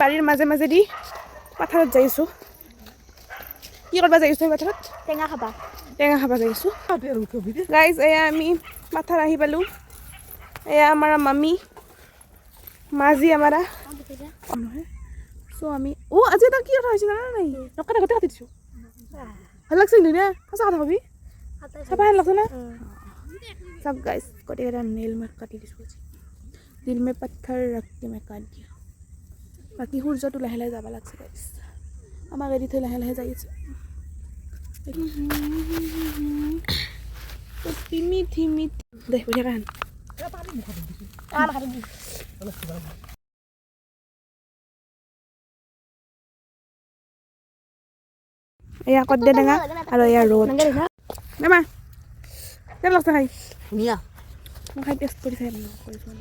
বাৰীৰ মাজে মাজে দি পথাৰত যাই আছোঁ কি কৰিব যাই আছোঁ পথাৰত টেঙা খাবা যাই আছোঁ গাইজ এয়া আমি পথাৰ আহি পালোঁ এয়া আমাৰ মামী মাজি আমাৰ চ' আমি আজি এটা কি কথা হৈছে জানা নাই নকাটা গোটেই কাটি দিছোঁ ভাল লাগছে ধুনীয়া সঁচা কথা কবি চাফা হেন লাগছে না सब गाइस कोटी का नेल में काटी दिसो दिल में पत्थर रख के मैं काट दिया बाकी सूर्य तो लाहे लाहे जाबा लागছে गाइस আমাৰ গাড়ী থৈ লাহে লাহে যাই আছে তো মিঠি মিঠি দেখ বুঝা কান এয়া কত দে টেঙা আৰু এয়া ৰ'দ নামা কেনে লাগছে খাই ধুনীয়া মই খাই টেষ্ট কৰি চাই কৰিছোঁ